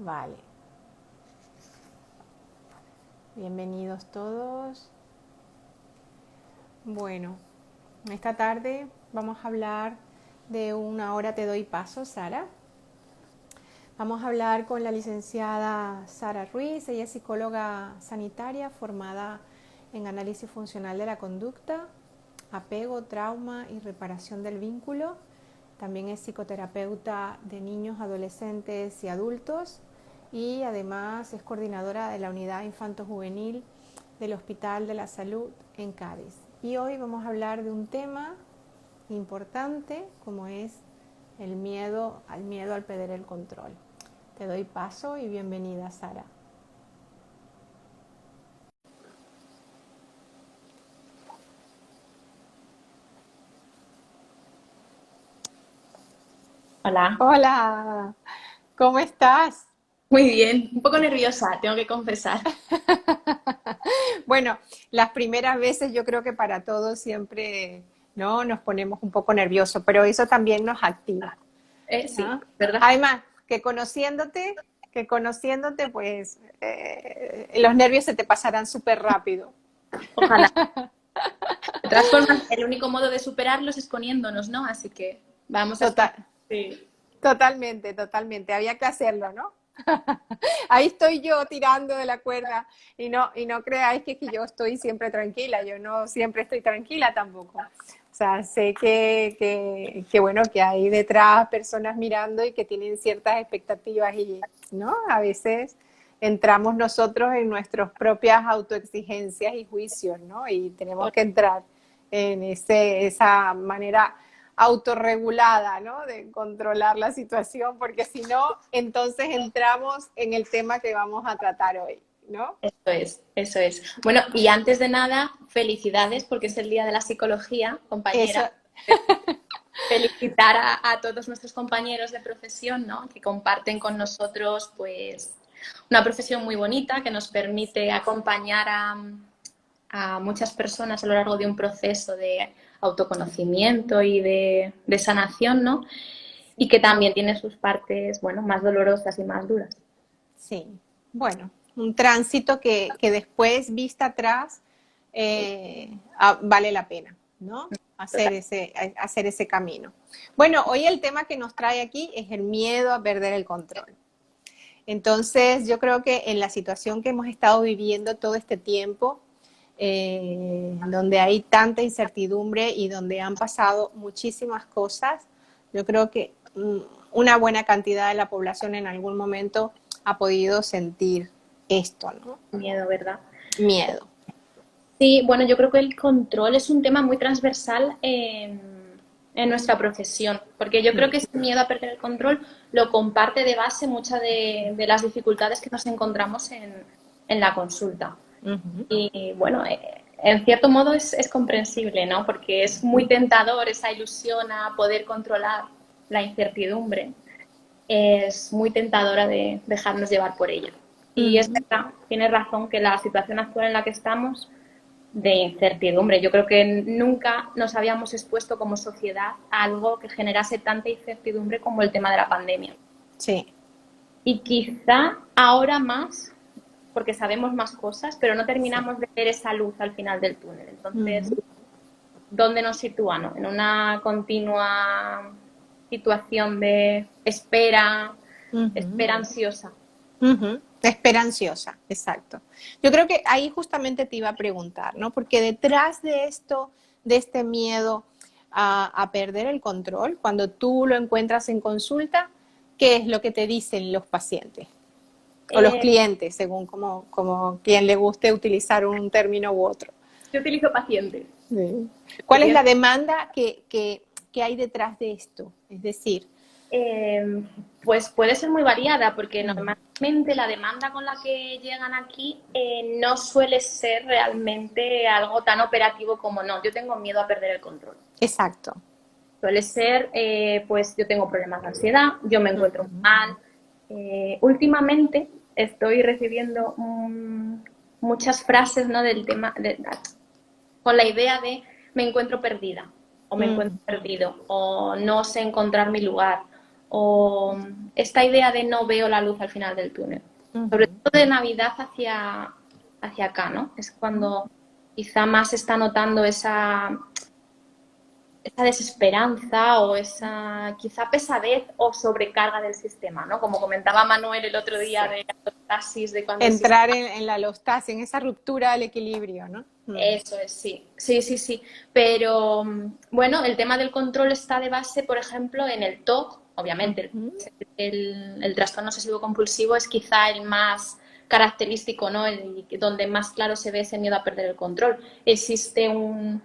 Vale. Bienvenidos todos. Bueno, esta tarde vamos a hablar de una hora te doy paso, Sara. Vamos a hablar con la licenciada Sara Ruiz. Ella es psicóloga sanitaria formada en análisis funcional de la conducta, apego, trauma y reparación del vínculo. También es psicoterapeuta de niños, adolescentes y adultos y además es coordinadora de la unidad infanto-juvenil del Hospital de la Salud en Cádiz. Y hoy vamos a hablar de un tema importante como es el miedo al perder el control. Te doy paso y bienvenida, Sara. Hola, Hola, ¿cómo estás? muy bien, un poco nerviosa, tengo que confesar. Bueno, las primeras veces yo creo que para todos siempre, ¿no? Nos ponemos un poco nerviosos, pero eso también nos activa, Sí, ¿no? ¿verdad? Además, que conociéndote, pues los nervios se te pasarán súper rápido. Ojalá. De todas formas, el único modo de superarlos es poniéndonos, ¿no? Así que vamos a Total, exponer. Sí. totalmente, totalmente. Había que hacerlo, ¿no? Ahí estoy yo tirando de la cuerda y no creáis que yo estoy siempre tranquila, yo no siempre estoy tranquila tampoco. O sea, sé que bueno, que hay detrás personas mirando y que tienen ciertas expectativas y, ¿no? A veces entramos nosotros en nuestras propias autoexigencias y juicios, ¿no? Y tenemos que entrar en esa manera autorregulada, ¿no? De controlar la situación, porque si no, entonces entramos en el tema que vamos a tratar hoy, ¿no? Eso es, eso es. Bueno, y antes de nada, felicidades porque es el Día de la Psicología, Eso, compañera. Felicitar a todos nuestros compañeros de profesión, ¿no? Que comparten con nosotros, pues, una profesión muy bonita que nos permite acompañar a muchas personas a lo largo de un proceso de autoconocimiento y de sanación, ¿no? Y que también tiene sus partes, bueno, más dolorosas y más duras. sí, bueno, un tránsito que después, vista atrás, vale la pena, ¿no? Total. Hacer ese camino. Bueno, hoy el tema que nos trae aquí es el miedo a perder el control. Entonces, yo creo que en la situación que hemos estado viviendo todo este tiempo, donde hay tanta incertidumbre y donde han pasado muchísimas cosas, yo creo que una buena cantidad de la población en algún momento ha podido sentir esto, ¿no? Miedo, ¿verdad? Miedo. Sí, bueno, yo creo que el control es un tema muy transversal en nuestra profesión, porque yo creo que ese miedo a perder el control lo comparte de base muchas de las dificultades que nos encontramos en la consulta. Uh-huh. Y bueno, en cierto modo es comprensible, ¿no? Porque es muy tentador esa ilusión a poder controlar la incertidumbre. Es muy tentadora de dejarnos llevar por ella. Y es Uh-huh. verdad, tienes razón que la situación actual en la que estamos de incertidumbre. Yo creo que nunca nos habíamos expuesto como sociedad a algo que generase tanta incertidumbre como el tema de la pandemia. Sí. Y quizá ahora más, porque sabemos más cosas, pero no Sí. terminamos de ver esa luz al final del túnel. Entonces, Uh-huh. ¿dónde nos sitúa? ¿No? En una continua situación de espera, Uh-huh. espera ansiosa. Uh-huh. Esperanciosa, exacto. Yo creo que ahí justamente te iba a preguntar, ¿no? Porque detrás de esto, de este miedo a perder el control, cuando tú lo encuentras en consulta, ¿qué es lo que te dicen los pacientes? O los Eh, clientes, según como quien le guste utilizar un término u otro. yo utilizo pacientes. Sí. ¿Cuál es Porque la demanda que hay detrás de esto? Es decir, Eh, pues puede ser muy variada porque uh-huh. normalmente la demanda con la que llegan aquí no suele ser realmente algo tan operativo como no, yo tengo miedo a perder el control. Exacto. Suele ser, pues yo tengo problemas de ansiedad, yo me encuentro Uh-huh. mal. Últimamente estoy recibiendo muchas frases, ¿no? Del tema, con la idea de me encuentro perdida, o me Uh-huh. encuentro perdido, o no sé encontrar mi lugar, o esta idea de no veo la luz al final del túnel. Sobre todo de Navidad hacia acá, ¿no? Es cuando quizá más se está notando esa desesperanza o esa quizá pesadez o sobrecarga del sistema, ¿no? Como comentaba Manuel el otro día de la alostasis, de cuando entrar en la alostasis, en esa ruptura del equilibrio, ¿no? Eso es, sí. Sí. Pero, bueno, el tema del control está de base, por ejemplo, en el TOC. Obviamente, el trastorno obsesivo compulsivo es quizá el más característico, ¿no? Donde más claro se ve ese miedo a perder el control. Existe un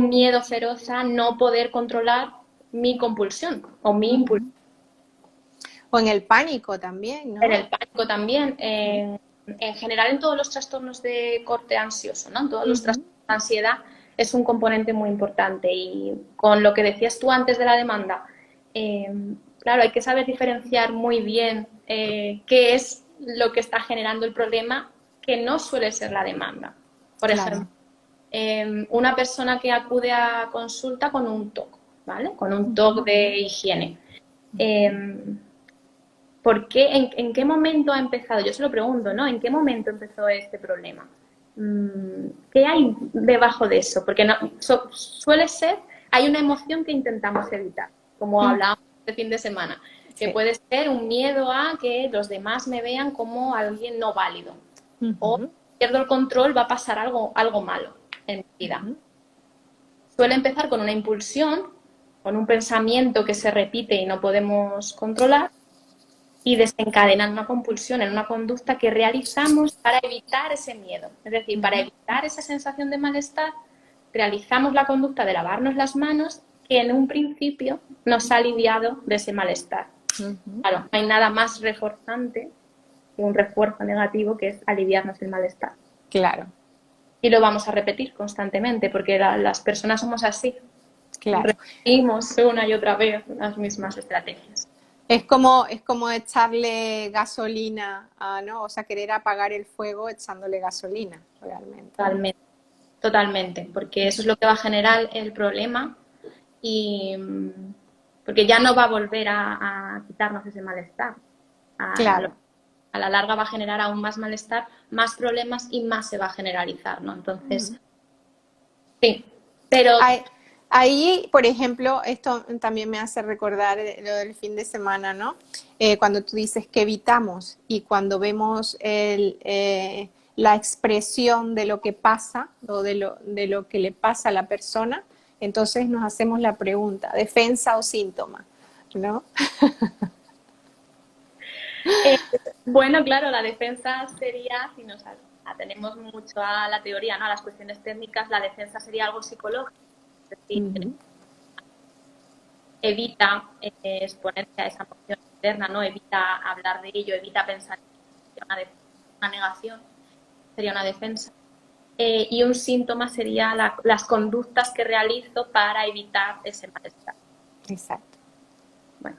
miedo feroz a no poder controlar mi compulsión o mi impulsión. O en el pánico también, ¿no? En el pánico también. En general, en todos los trastornos de corte ansioso, ¿no? En todos los trastornos de ansiedad es un componente muy importante. Y con lo que decías tú antes de la demanda, claro, hay que saber diferenciar muy bien qué es lo que está generando el problema, que no suele ser la demanda. Por ejemplo, una persona que acude a consulta con un TOC, ¿vale? Con un TOC de higiene. ¿Por qué? ¿En qué momento ha empezado? Yo se lo pregunto, ¿no? ¿En qué momento empezó este problema? ¿Qué hay debajo de eso? Porque suele ser, hay una emoción que intentamos evitar, como hablábamos este fin de semana, que puede ser un miedo a que los demás me vean como alguien no válido. O si pierdo el control, va a pasar algo malo en mi vida. Suele empezar con una impulsión, con un pensamiento que se repite y no podemos controlar, y desencadenan una compulsión en una conducta que realizamos para evitar ese miedo. Es decir, para evitar esa sensación de malestar, realizamos la conducta de lavarnos las manos que en un principio nos ha aliviado de ese malestar. Claro, no hay nada más reforzante que un refuerzo negativo, que es aliviarnos el malestar. Claro. Y lo vamos a repetir constantemente porque las personas somos así. Claro. Repetimos una y otra vez las mismas estrategias. Es como echarle gasolina, ¿no? O sea, querer apagar el fuego echándole gasolina, realmente. Totalmente, porque eso es lo que va a generar el problema, y porque ya no va a volver a quitarnos ese malestar. Claro. A la larga va a generar aún más malestar, más problemas y más se va a generalizar, ¿no? Entonces, sí, pero... Ahí, por ejemplo, esto también me hace recordar lo del fin de semana, ¿no? Cuando tú dices que evitamos y cuando vemos la expresión de lo que pasa o de lo que le pasa a la persona, entonces nos hacemos la pregunta, ¿defensa o síntoma? ¿No? Bueno, claro, la defensa sería, si nos atenemos mucho a la teoría, ¿no? A las cuestiones técnicas, la defensa sería algo psicológico. Es decir, evita exponerse a esa emoción interna, ¿no? Evita hablar de ello, evita pensar en una negación, sería una defensa. Y un síntoma sería las conductas que realizo para evitar ese malestar. Exacto. Bueno,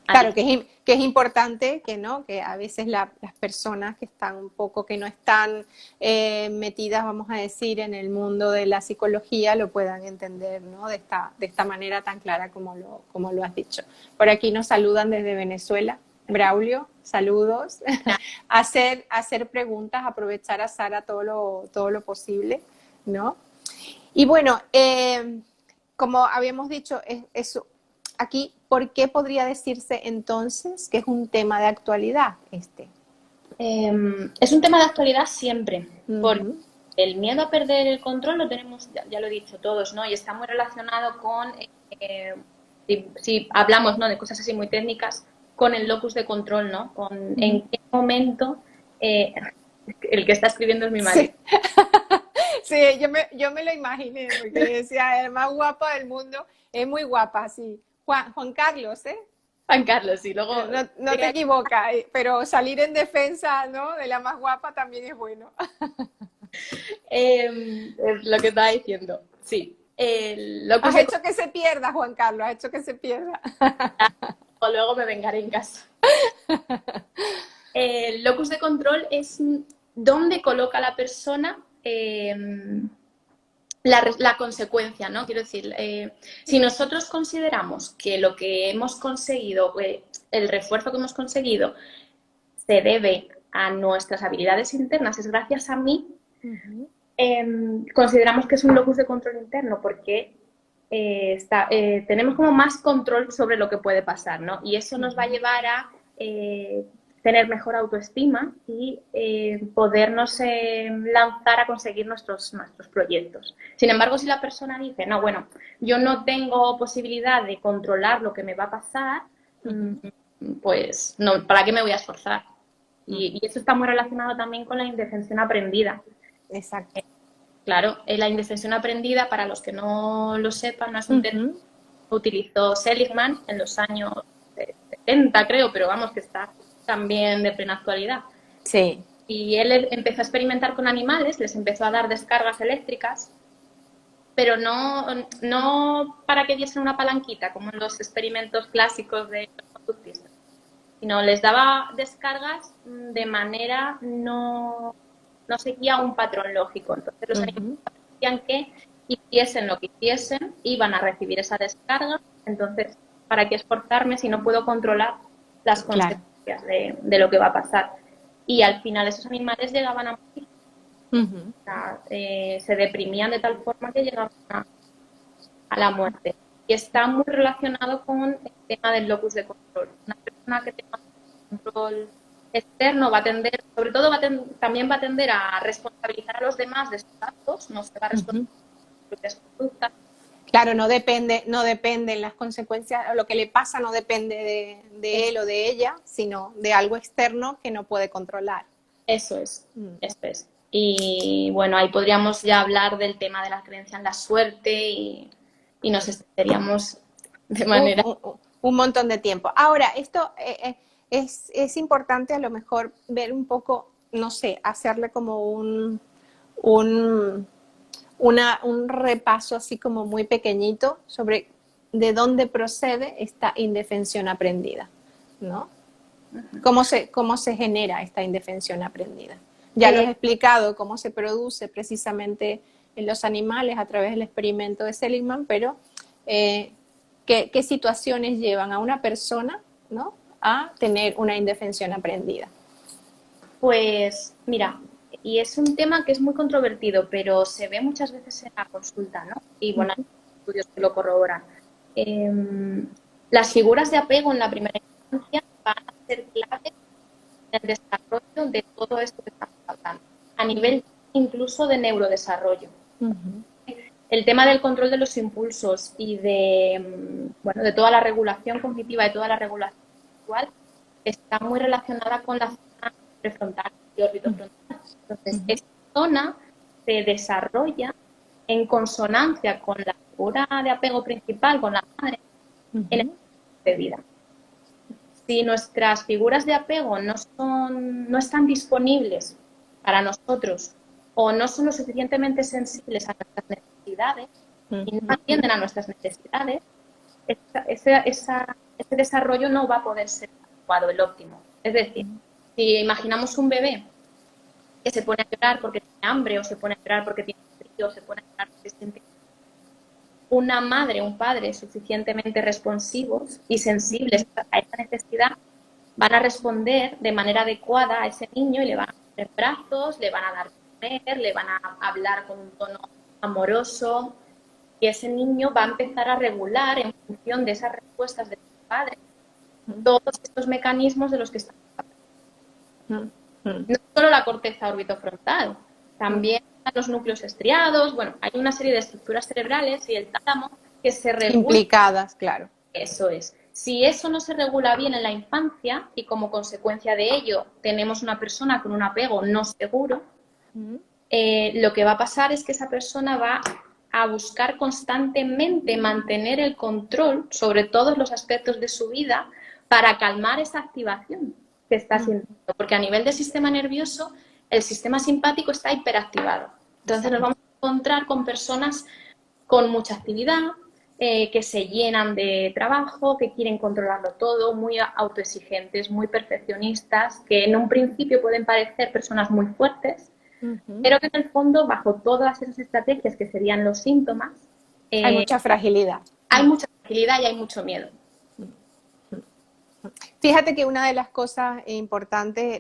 claro, que es importante que a veces las personas que están un poco, que no están metidas, vamos a decir, en el mundo de la psicología, lo puedan entender, ¿no? De esta manera tan clara como lo has dicho. Por aquí nos saludan desde Venezuela. Braulio, saludos. hacer preguntas, aprovechar a Sara todo lo posible, ¿no? Y bueno, como habíamos dicho, aquí, ¿por qué podría decirse entonces que es un tema de actualidad este? Es un tema de actualidad siempre, porque el miedo a perder el control lo tenemos, ya lo he dicho todos, ¿no? Y está muy relacionado con, si hablamos, ¿no?, de cosas así muy técnicas, con el locus de control, ¿no? Con en qué momento, el que está escribiendo es mi marido. Sí, yo me lo imaginé, porque decía, el más guapa del mundo, es muy guapa, sí. Juan Carlos, ¿eh? Juan Carlos, sí, luego... No te equivocas, pero salir en defensa, ¿no?, de la más guapa también es bueno. Es lo que estaba diciendo, sí. Has hecho que se pierda, Juan Carlos, has hecho que se pierda. O luego me vengaré en casa. El locus de control es dónde coloca la persona la consecuencia, ¿no? Quiero decir, si nosotros consideramos que lo que hemos conseguido, el refuerzo que hemos conseguido, se debe a nuestras habilidades internas, es gracias a mí, consideramos que es un locus de control interno porque tenemos como más control sobre lo que puede pasar, ¿no? Y eso nos va a llevar a tener mejor autoestima y podernos lanzar a conseguir nuestros proyectos. Sin embargo, si la persona dice, no, bueno, yo no tengo posibilidad de controlar lo que me va a pasar, pues no, ¿para qué me voy a esforzar? Y eso está muy relacionado también con la indefensión aprendida. Exacto. Claro, la indefensión aprendida, para los que no lo sepan, no es un término que utilizó Seligman en los años 70, creo, pero vamos, que está también de plena actualidad. Sí. Y él empezó a experimentar con animales, les empezó a dar descargas eléctricas, pero no para que diesen una palanquita, como en los experimentos clásicos de los conductistas, sino les daba descargas de manera no seguía un patrón lógico. Entonces los animales decían que hiciesen lo que hiciesen, iban a recibir esa descarga. Entonces, ¿para qué esforzarme si no puedo controlar las consecuencias de lo que va a pasar? Y al final esos animales llegaban a morir. O sea, se deprimían de tal forma que llegaban a la muerte. Y está muy relacionado con el tema del locus de control. Una persona que tenga control externo va a tender, sobre todo también va a tender a responsabilizar a los demás de sus actos, no se va a responsabilizar de sus propias conductas. Claro, no depende las consecuencias, lo que le pasa no depende de él o de ella, sino de algo externo que no puede controlar. Eso es. Y bueno, ahí podríamos ya hablar del tema de la creencia en la suerte y nos extenderíamos de manera... Un montón de tiempo. Ahora, esto es importante a lo mejor ver un poco, no sé, hacerle como un repaso así como muy pequeñito sobre de dónde procede esta indefensión aprendida, ¿no? ¿Cómo se genera esta indefensión aprendida? Ya lo he explicado, cómo se produce precisamente en los animales a través del experimento de Seligman, pero ¿qué situaciones llevan a una persona, ¿no?, a tener una indefensión aprendida? Pues mira, y es un tema que es muy controvertido, pero se ve muchas veces en la consulta, ¿no? Y bueno, hay estudios que lo corroboran. Las figuras de apego en la primera infancia van a ser clave en el desarrollo de todo esto que estamos hablando, a nivel incluso de neurodesarrollo. El tema del control de los impulsos y de toda la regulación cognitiva, de toda la regulación sexual, está muy relacionada con la zona prefrontal y orbitofrontal. Entonces, esta zona se desarrolla en consonancia con la figura de apego principal, con la madre, en el proceso de vida. Si nuestras figuras de apego no están disponibles para nosotros o no son lo suficientemente sensibles a nuestras necesidades y no atienden a nuestras necesidades, ese desarrollo no va a poder ser adecuado, el óptimo. Es decir, si imaginamos un bebé que se pone a llorar porque tiene hambre o se pone a llorar porque tiene frío o se pone a llorar porque siente... Una madre o un padre suficientemente responsivos y sensibles a esa necesidad van a responder de manera adecuada a ese niño y le van a poner brazos, le van a dar de comer, le van a hablar con un tono amoroso y ese niño va a empezar a regular en función de esas respuestas de su padre todos estos mecanismos de los que estamos hablando. No solo la corteza orbitofrontal, también los núcleos estriados, bueno, hay una serie de estructuras cerebrales y el tálamo que se regulan. Implicadas, claro. Eso es. Si eso no se regula bien en la infancia y como consecuencia de ello tenemos una persona con un apego no seguro, lo que va a pasar es que esa persona va a buscar constantemente mantener el control sobre todos los aspectos de su vida para calmar esa activación que está sintiendo. Porque a nivel del sistema nervioso, el sistema simpático está hiperactivado. Entonces nos vamos a encontrar con personas con mucha actividad, que se llenan de trabajo, que quieren controlarlo todo, muy autoexigentes, muy perfeccionistas, que en un principio pueden parecer personas muy fuertes, Ujú. pero que en el fondo, bajo todas esas estrategias que serían los síntomas, Hay mucha fragilidad. hay mucha tranquilidad y hay mucho miedo. Fíjate que una de las cosas importantes,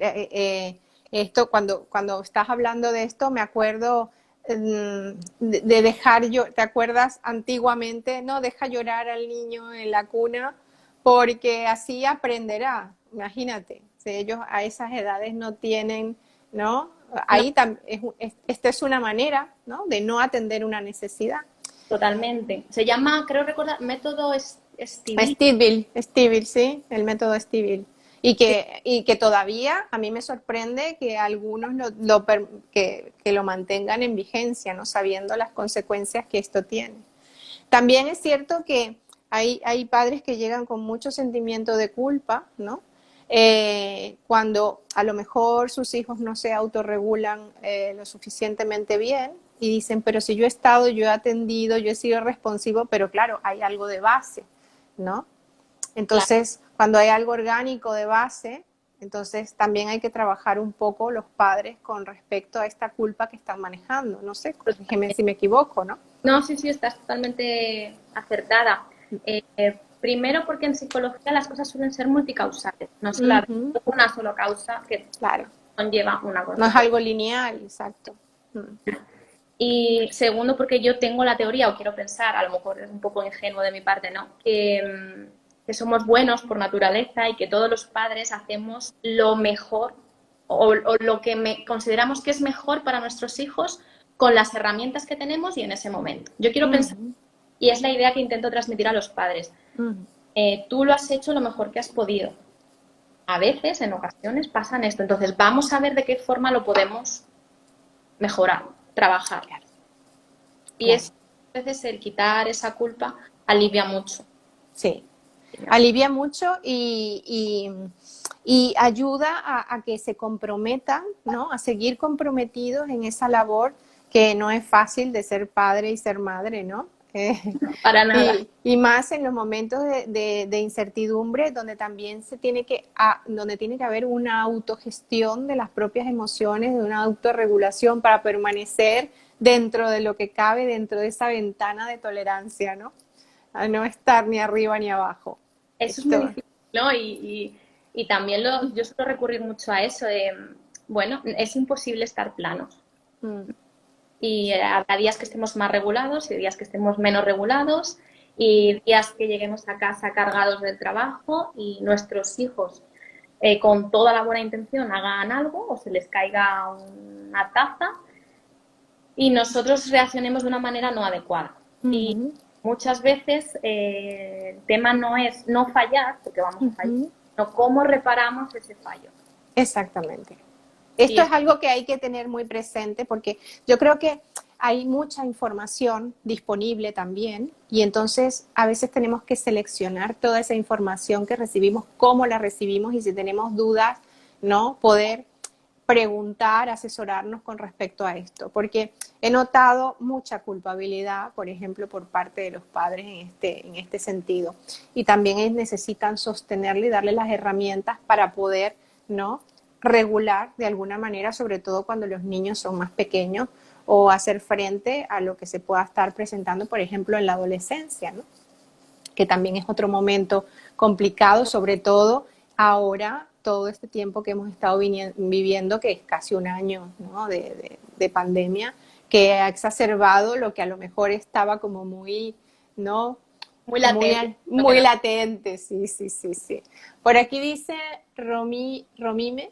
esto cuando estás hablando de esto, me acuerdo de dejar yo, ¿te acuerdas antiguamente? No, deja llorar al niño en la cuna porque así aprenderá. Imagínate, si ellos a esas edades no tienen, ¿no? No, Ahí esta es una manera, ¿no? De no atender una necesidad. totalmente. Se llama, creo recordar, método Stevie. Stiville, sí, el método Stiville. Y que todavía a mí me sorprende que algunos que lo mantengan en vigencia, ¿no? Sabiendo las consecuencias que esto tiene. También es cierto que hay padres que llegan con mucho sentimiento de culpa, ¿no? Cuando a lo mejor sus hijos no se autorregulan lo suficientemente bien y dicen, pero si yo he estado, yo he atendido, yo he sido responsivo, pero claro, hay algo de base, ¿no? Claro, Entonces, cuando hay algo orgánico de base, entonces también hay que trabajar un poco los padres con respecto a esta culpa que están manejando. No sé, corrígeme si me equivoco, ¿no? no, sí, sí, estás totalmente acertada. Primero porque en psicología las cosas suelen ser multicausales, no solo Ujú, una sola causa que claro, conlleva una no es consecuencia. algo lineal, exacto. Mm, Y segundo porque yo tengo la teoría, o quiero pensar, a lo mejor es un poco ingenuo de mi parte, ¿no? Que somos buenos por naturaleza y que todos los padres hacemos lo mejor o lo que consideramos que es mejor para nuestros hijos con las herramientas que tenemos y en ese momento. Yo quiero pensar, ujú, y es la idea que intento transmitir a los padres. ujú. Tú lo has hecho lo mejor que has podido. A veces, en ocasiones, pasan esto. Entonces, vamos a ver de qué forma lo podemos mejorar, trabajar. Claro, Y claro, es, a veces el quitar esa culpa alivia mucho. sí. Alivia mucho. Alivia mucho y ayuda a que se comprometan, ¿no? A seguir comprometidos en esa labor que no es fácil de ser padre y ser madre, ¿no? Para nada. Y más en los momentos de incertidumbre donde también donde tiene que haber una autogestión de las propias emociones, de una autorregulación para permanecer dentro de lo que cabe, dentro de esa ventana de tolerancia, ¿no? A no estar ni arriba ni abajo. Eso es muy Esto. difícil, ¿no? Y también yo suelo recurrir mucho a eso de, bueno, es imposible estar planos. Mm, Y habrá días que estemos más regulados y días que estemos menos regulados y días que lleguemos a casa cargados del trabajo y nuestros hijos con toda la buena intención hagan algo o se les caiga una taza y nosotros reaccionemos de una manera no adecuada. Y ujú, muchas veces el tema no es no fallar, porque vamos a fallar, ujú. sino cómo reparamos ese fallo. Exactamente. Y Esto es es algo que hay que tener muy presente porque yo creo que hay mucha información disponible también y entonces a veces tenemos que seleccionar toda esa información que recibimos, cómo la recibimos y si tenemos dudas, ¿no? Poder preguntar, asesorarnos con respecto a esto, porque he notado mucha culpabilidad, por ejemplo, por parte de los padres en este sentido, y también necesitan sostenerle y darle las herramientas para poder, ¿no? Regular de alguna manera, sobre todo cuando los niños son más pequeños, o hacer frente a lo que se pueda estar presentando, por ejemplo, en la adolescencia, ¿no? Que también es otro momento complicado, sobre todo ahora, todo este tiempo que hemos estado viviendo, que es casi un año, ¿no? de pandemia, que ha exacerbado lo que a lo mejor estaba como muy, ¿no? muy latente. Lo que Muy latente, sí, sí, sí, sí. Por aquí dice Romime,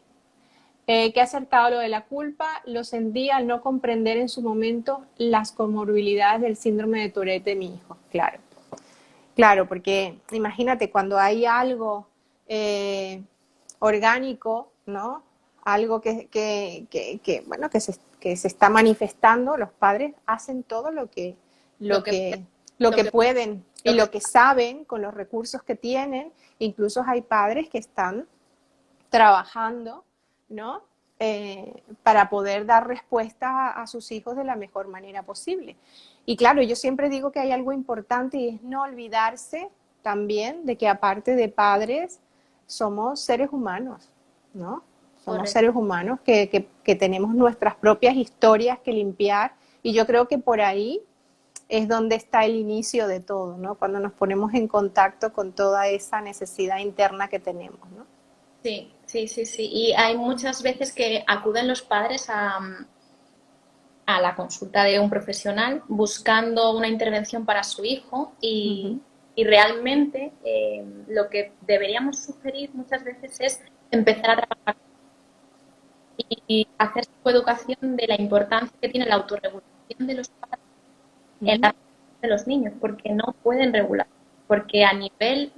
que ha acertado lo de la culpa, lo sentí al no comprender en su momento las comorbilidades del síndrome de Tourette de mi hijo, claro. Claro, porque imagínate cuando hay algo eh, orgánico, ¿no? Algo bueno, que se está manifestando, los padres hacen todo lo lo que, que, lo lo que que, pueden y lo que lo que saben con los recursos que tienen. Incluso hay padres que están trabajando, ¿no? Para poder dar respuesta a sus hijos de la mejor manera posible. Y claro, yo siempre digo que hay algo importante y es no olvidarse también de que aparte de padres, somos seres humanos, ¿no? Somos Correcto. seres humanos que tenemos nuestras propias historias que limpiar y yo creo que por ahí es donde está el inicio de todo, ¿no? Cuando nos ponemos en contacto con toda esa necesidad interna que tenemos, ¿no? Sí, sí, sí, sí. Y hay muchas veces que acuden los padres a la consulta de un profesional buscando una intervención para su hijo Ujú. y realmente lo que deberíamos sugerir muchas veces es empezar a trabajar y hacer educación de la importancia que tiene la autorregulación de los padres en la Ujú. vida de los niños, porque no pueden regular, porque a nivel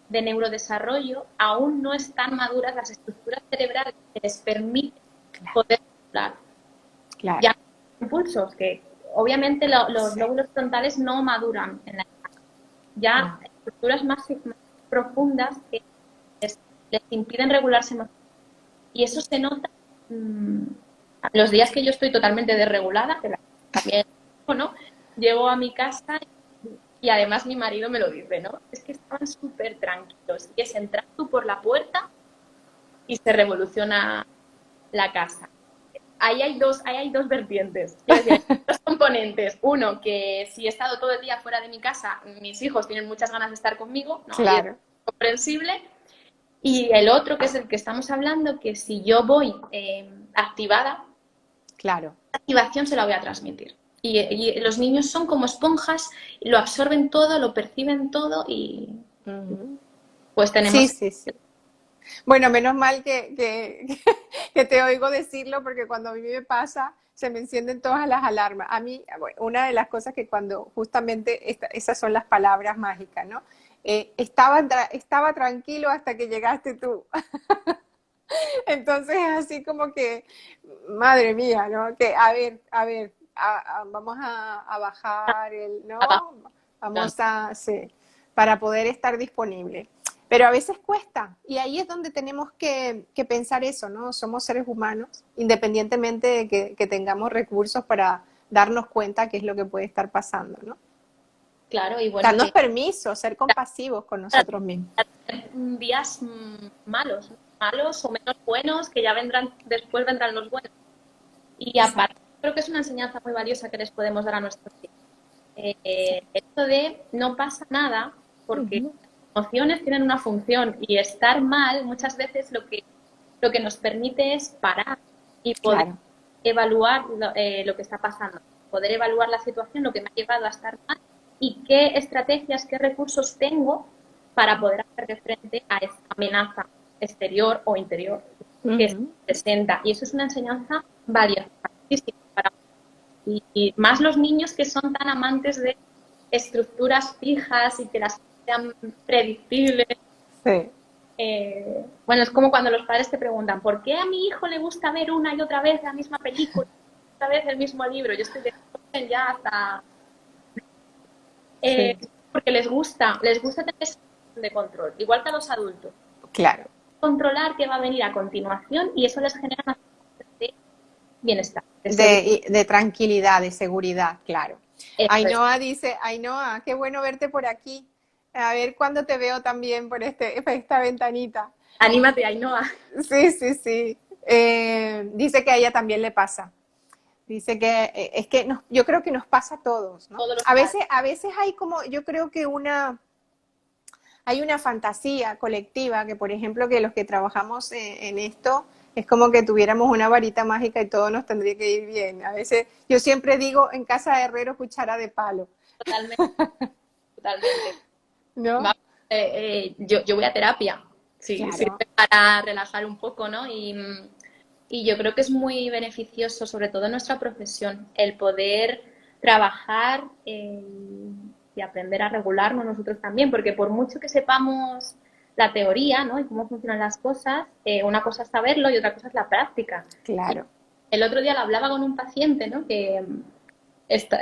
de neurodesarrollo aún no están maduras las estructuras cerebrales que les permiten Claro, poder regular. claro. Ya impulsos que obviamente los Sí. lóbulos frontales no maduran en la infancia. Ya No. estructuras más profundas que les impiden regularse más. Y eso se nota mmm, los días que yo estoy totalmente desregulada, que también, ¿no? Llego a mi casa y además mi marido me lo dice, ¿no? Es que estaban súper tranquilos. Y es entrar tú por la puerta y se revoluciona la casa. Ahí hay dos vertientes. Quiero decir, hay dos componentes. Uno, que si he estado todo el día fuera de mi casa, mis hijos tienen muchas ganas de estar conmigo, ¿no? Y es Claro, comprensible. Y el otro, que es el que estamos hablando, que si yo voy activada, claro. la activación se la voy a transmitir. Y los niños son como esponjas, lo absorben todo, lo perciben todo y Ujú. pues Sí, tenemos... sí, sí. Bueno, menos mal que te oigo decirlo porque cuando a mí me pasa se me encienden todas las alarmas. A mí, bueno, una de las cosas que cuando justamente esas son las palabras mágicas, ¿no? Estaba tranquilo hasta que llegaste tú. Entonces es así como que, madre mía, ¿no? Que vamos a bajar el, ¿no? Vamos a, sí, para poder estar disponible. Pero a veces cuesta, y ahí es donde tenemos que pensar eso, ¿no? Somos seres humanos, independientemente de que tengamos recursos para darnos cuenta qué es lo que puede estar pasando, ¿no? Claro, y bueno, Darnos que permiso, ser compasivos con nosotros mismos. días malos, malos o menos buenos, que ya vendrán, después vendrán los buenos. Y aparte, Exacto. creo que es una enseñanza muy valiosa que les podemos dar a nuestros hijos. Esto de no pasa nada porque Ujú. las emociones tienen una función y estar mal muchas veces lo que nos permite es parar y poder Claro. evaluar lo que está pasando, poder evaluar la situación, lo que me ha llevado a estar mal y qué estrategias, qué recursos tengo para poder hacerle frente a esta amenaza exterior o interior que se Ujú. presenta. Y eso es una enseñanza valiosa para y más los niños que son tan amantes de estructuras fijas y que las sean predictibles. Sí. Bueno, es como cuando los padres te preguntan, ¿por qué a mi hijo le gusta ver una y otra vez la misma película, otra vez el mismo libro? Yo estoy de ya hasta... Sí. porque les gusta tener ese de control, igual que a los adultos. Claro. Controlar qué va a venir a continuación y eso les genera una sensación de bienestar, de seguridad. De tranquilidad, de seguridad, claro. Eso es. Ainhoa dice, Ainhoa, qué bueno verte por aquí. A ver cuándo te veo también por esta ventanita. Anímate, Ainhoa. Sí, sí, sí. Dice que a ella también le pasa. Dice que es que yo creo que nos pasa a todos, ¿no? Todos los padres. A veces hay como, yo creo que hay una fantasía colectiva que, por ejemplo, que los que trabajamos en esto es como que tuviéramos una varita mágica y todo nos tendría que ir bien. A veces yo siempre digo en casa de herrero cuchara de palo, Totalmente, totalmente. ¿no? Va, yo voy a terapia, sí, Claro, sirve para relajar un poco, ¿no? Y yo creo que es muy beneficioso, sobre todo en nuestra profesión, el poder trabajar y aprender a regularnos nosotros también, porque por mucho que sepamos la teoría, ¿no? Y cómo funcionan las cosas, una cosa es saberlo y otra cosa es la práctica. Y claro. el otro día lo hablaba con un paciente, ¿no? Que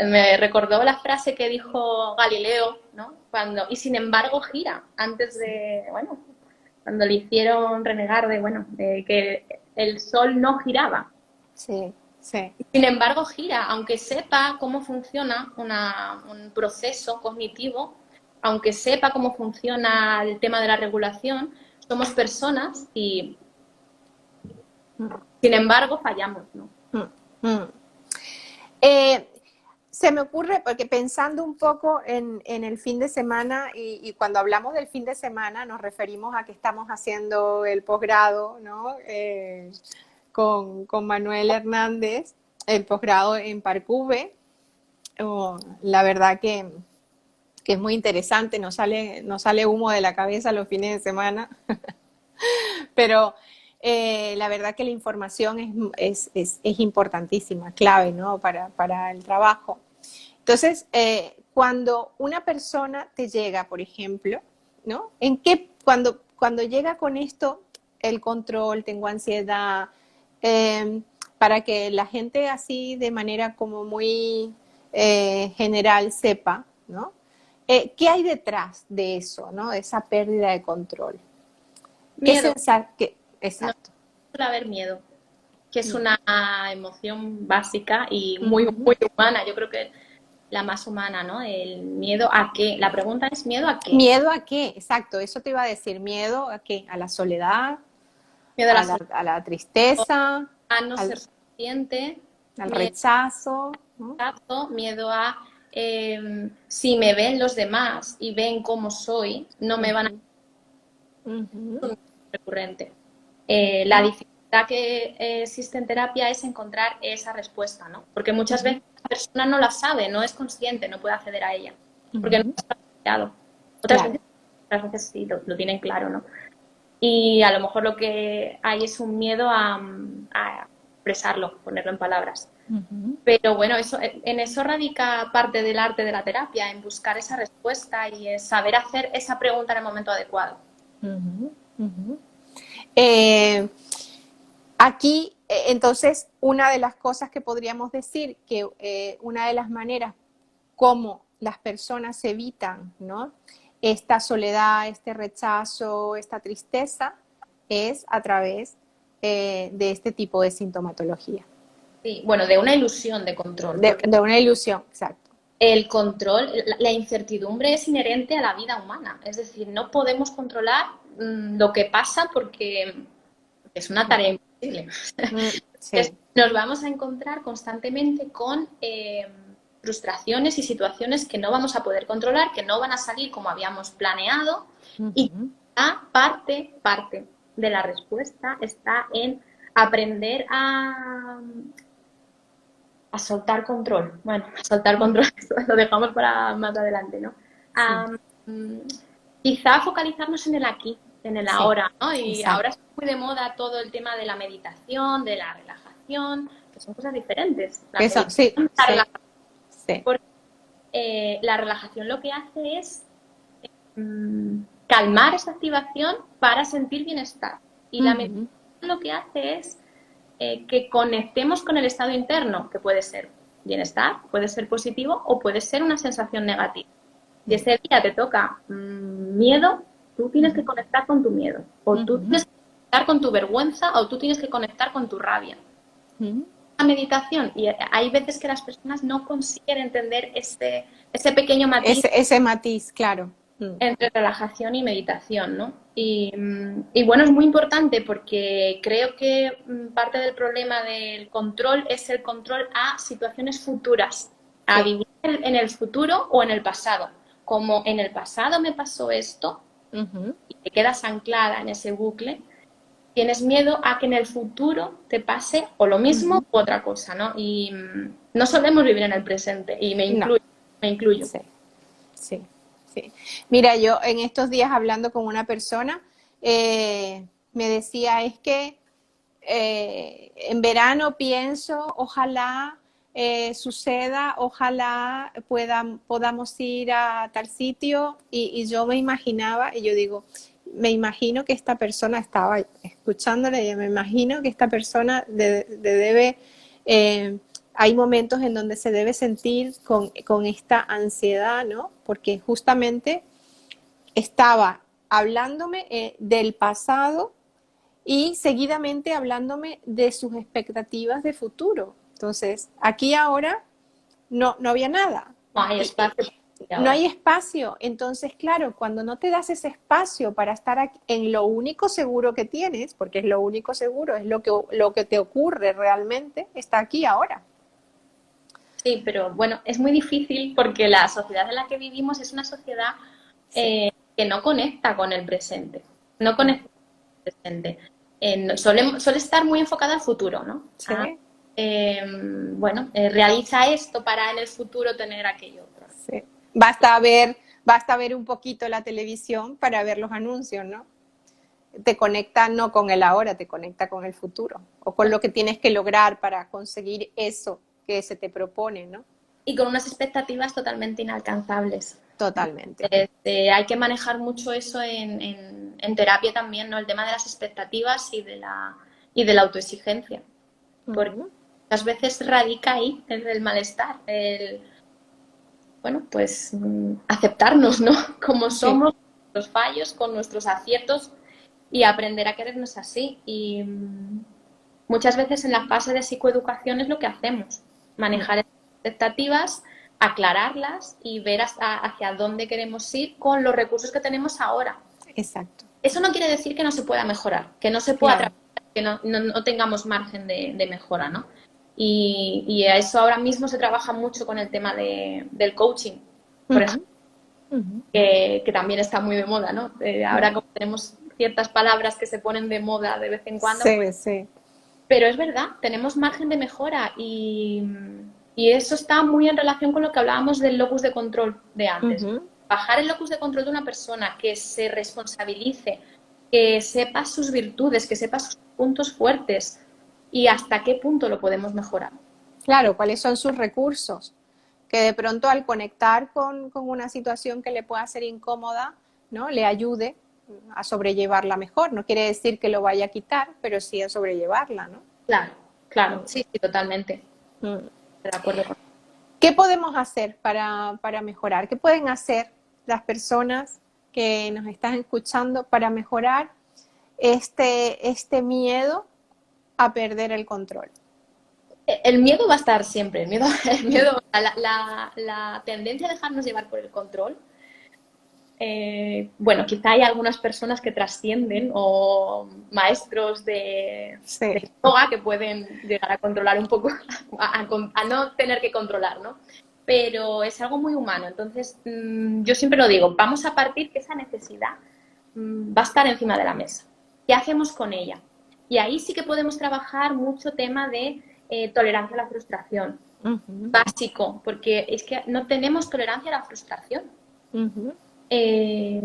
me recordó la frase que dijo Galileo, ¿no? Y sin embargo gira, antes de, bueno, cuando le hicieron renegar de, bueno, de que el sol no giraba. Sí, sí. Sin embargo gira, aunque sepa cómo funciona un proceso cognitivo, aunque sepa cómo funciona el tema de la regulación, somos personas y Sin embargo, fallamos, ¿no? Se me ocurre, porque pensando un poco en el fin de semana, y cuando hablamos del fin de semana nos referimos a que estamos haciendo el posgrado, ¿no? Con Manuel Hernández, el posgrado en Parcube. La verdad que es muy interesante, no sale humo de la cabeza los fines de semana, pero la verdad que la información es importantísima, clave, ¿no? Para el trabajo. Entonces, cuando una persona te llega, por ejemplo, ¿no? Cuando llega con esto, el control, tengo ansiedad, para que la gente así de manera como muy general sepa, ¿no? ¿Qué hay detrás de eso, ¿no? De esa pérdida de control. Miedo. Exacto. No suele haber miedo, que es una emoción básica y muy, Uh-huh. muy humana. Yo creo que la más humana, ¿no? El miedo a qué. La pregunta es ¿miedo a qué? ¿Miedo a qué? Exacto, eso te iba a decir. ¿Miedo a qué? ¿A la soledad? Miedo a la soledad, A la tristeza, a no ser suficiente, al miedo rechazo, ¿no? a miedo a si me ven los demás y ven cómo soy, no me van a recurrente. La dificultad que existe en terapia es encontrar esa respuesta, ¿no? Porque muchas veces la persona no la sabe, no es consciente, no puede acceder a ella, porque no está planteado. Otras veces sí lo tienen claro, ¿no? Y a lo mejor lo que hay es un miedo a expresarlo, ponerlo en palabras. Pero bueno, en eso radica parte del arte de la terapia, en buscar esa respuesta y en saber hacer esa pregunta en el momento adecuado. Aquí, entonces, una de las cosas que podríamos decir, que una de las maneras como las personas evitan, ¿no? Esta soledad, este rechazo, esta tristeza, es a través de este tipo de sintomatología. Sí, bueno, de una ilusión de control. De una ilusión, exacto. El control, la incertidumbre es inherente a la vida humana. Es decir, no podemos controlar lo que pasa porque es una tarea imposible. Sí. Nos vamos a encontrar constantemente con frustraciones y situaciones que no vamos a poder controlar, que no van a salir como habíamos planeado y parte de la respuesta está en aprender a soltar control. Bueno, a soltar control, lo dejamos para más adelante, ¿no? Quizá focalizarnos en el aquí, en el ahora, ¿no? Y ahora es muy de moda todo el tema de la meditación, de la relajación, que son cosas diferentes. La relajación lo que hace es calmar esa activación para sentir bienestar. Y la meditación lo que hace es que conectemos con el estado interno, que puede ser bienestar, puede ser positivo o puede ser una sensación negativa. Si ese día te toca miedo, tú tienes que conectar con tu miedo, o tú tienes que conectar con tu vergüenza, o tú tienes que conectar con tu rabia. La meditación, y hay veces que las personas no consiguen entender ese pequeño matiz. Ese matiz, claro. Entre relajación y meditación, ¿no? Y bueno, es muy importante porque creo que parte del problema del control es el control a situaciones futuras, a vivir en el futuro o en el pasado. Como en el pasado me pasó esto y te quedas anclada en ese bucle, tienes miedo a que en el futuro te pase o lo mismo u otra cosa, ¿no? Y no solemos vivir en el presente y me incluyo. Sí. Mira, yo en estos días hablando con una persona, me decía, es que en verano pienso, ojalá suceda, ojalá podamos ir a tal sitio, y yo me imaginaba, y yo digo, me imagino que esta persona, estaba escuchándole, y me imagino que esta persona debe... hay momentos en donde se debe sentir con esta ansiedad, ¿no? Porque justamente estaba hablándome del pasado y seguidamente hablándome de sus expectativas de futuro. Entonces, aquí ahora no había nada. No hay espacio. y no ahora. hay espacio. Entonces, claro, cuando no te das ese espacio para estar aquí, en lo único seguro que tienes, porque es lo único seguro, es lo que te ocurre realmente, está aquí ahora. Sí, pero bueno, es muy difícil porque la sociedad en la que vivimos es una sociedad Sí, que no conecta con el presente, no no, conecta con el presente. Suele estar muy enfocada al futuro, ¿no? sí, Bueno, realiza esto para en el futuro tener aquello otro. sí. Basta ver un poquito la televisión para ver los anuncios, ¿no? Te conecta no con el ahora, te conecta con el futuro o con lo que tienes que lograr para conseguir eso que se te propone, ¿no? Y con unas expectativas totalmente inalcanzables. Totalmente. Hay que manejar mucho eso en terapia también, ¿no? El tema de las expectativas y de la autoexigencia. Porque Uh-huh. muchas veces radica ahí el malestar, bueno, pues aceptarnos, ¿no? Como Sí, somos, con los fallos, con nuestros aciertos y aprender a querernos así. Y muchas veces en la fase de psicoeducación es lo que hacemos, manejar esas expectativas, aclararlas y ver hacia dónde queremos ir con los recursos que tenemos ahora. exacto. Eso no quiere decir que no se pueda mejorar, que no se pueda Claro. trabajar, que no tengamos margen de mejora, ¿no? Y a eso ahora mismo se trabaja mucho con el tema del coaching, por Uh-huh. ejemplo, Uh-huh. que también está muy de moda, ¿no? Ahora como tenemos ciertas palabras que se ponen de moda de vez en cuando, pues, Sí, sí. pero es verdad, tenemos margen de mejora y eso está muy en relación con lo que hablábamos del locus de control de antes. Uh-huh. Bajar el locus de control de una persona que se responsabilice, que sepa sus virtudes, que sepa sus puntos fuertes y hasta qué punto lo podemos mejorar. Claro, cuáles son sus recursos. Que de pronto al conectar con una situación que le pueda ser incómoda, ¿no? Le ayude a sobrellevarla mejor. No quiere decir que lo vaya a quitar, pero sí a sobrellevarla, ¿no? Claro, claro, sí, sí, totalmente. Mm. De acuerdo con. ¿Qué podemos hacer para mejorar? ¿Qué pueden hacer las personas que nos están escuchando para mejorar este miedo a perder el control? El miedo va a estar siempre, la tendencia a dejarnos llevar por el control. Bueno, quizá hay algunas personas que trascienden o maestros de Sí, yoga que pueden llegar a controlar un poco, a no tener que controlar, ¿no? Pero es algo muy humano. Entonces, yo siempre lo digo, vamos a partir que esa necesidad va a estar encima de la mesa. ¿Qué hacemos con ella? Y ahí sí que podemos trabajar mucho tema de tolerancia a la frustración. uh-huh, Básico, porque es que no tenemos tolerancia a la frustración. uh-huh. Eh,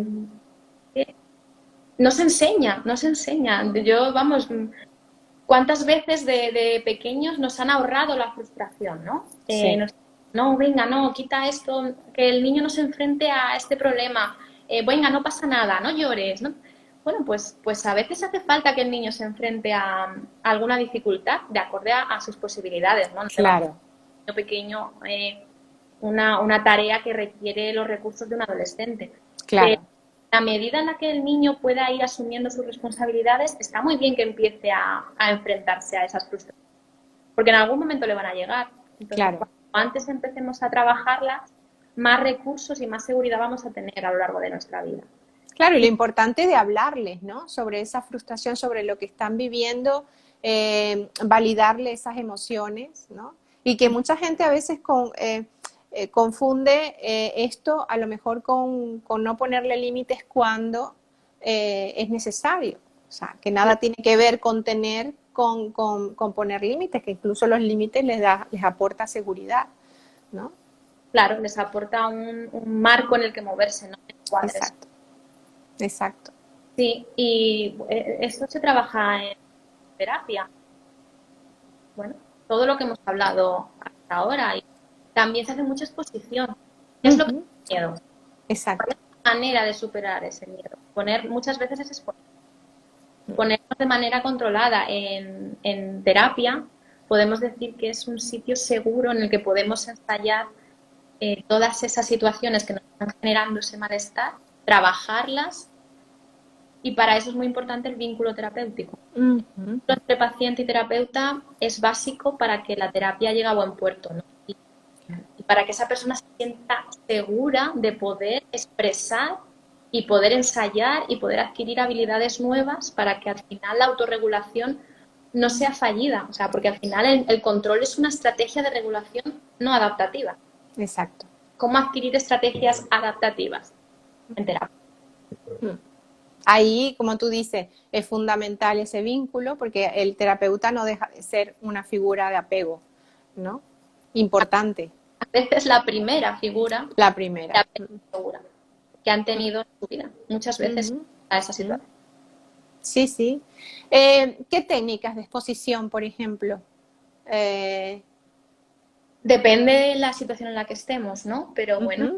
no se enseña, no se enseña. Yo, vamos, ¿cuántas veces de pequeños nos han ahorrado la frustración, ¿no? Sí, No, venga, no, quita esto, que el niño no se enfrente a este problema. Venga, no pasa nada, no llores, ¿no? Bueno, pues a veces hace falta que el niño se enfrente a alguna dificultad de acorde a sus posibilidades, ¿no? No le vamos a claro, un niño pequeño una tarea que requiere los recursos de un adolescente. Pero claro. a medida en la que el niño pueda ir asumiendo sus responsabilidades, está muy bien que empiece a enfrentarse a esas frustraciones, porque en algún momento le van a llegar. Entonces, Claro, cuanto antes empecemos a trabajarlas, más recursos y más seguridad vamos a tener a lo largo de nuestra vida. claro, y lo Y importante de hablarles, ¿no? Sobre esa frustración, sobre lo que están viviendo, validarle esas emociones, ¿no? Y que mucha gente a veces confunde esto a lo mejor con no ponerle límites cuando es necesario. O sea, que nada tiene que ver con tener, con poner límites, que incluso los límites les aporta seguridad, ¿no? claro, les aporta un marco en el que moverse, no en cuadres. Exacto, exacto. Sí, y esto se trabaja en terapia. Bueno, todo lo que hemos hablado hasta ahora. Y también se hace mucha exposición. ¿Qué es lo que Ujú, es el miedo? ¿Cuál exacto. es la manera de superar ese miedo? Poner muchas veces es exponer. Ponernos de manera controlada en terapia, podemos decir que es un sitio seguro en el que podemos ensayar todas esas situaciones que nos están generando ese malestar, trabajarlas y para eso es muy importante el vínculo terapéutico. Ujú, Entre paciente y terapeuta es básico para que la terapia llegue a buen puerto, ¿no? Y para que esa persona se sienta segura de poder expresar y poder ensayar y poder adquirir habilidades nuevas para que al final la autorregulación no sea fallida. O sea, porque al final el control es una estrategia de regulación no adaptativa. Exacto. ¿Cómo adquirir estrategias adaptativas en terapia? Ahí, como tú dices, es fundamental ese vínculo porque el terapeuta no deja de ser una figura de apego, ¿no? Importante. A veces la primera figura La primera. de apego segura que han tenido en su vida. Muchas veces a esa situación. Sí, sí. ¿Qué técnicas de exposición, por ejemplo? Depende de la situación en la que estemos, ¿no? Pero bueno,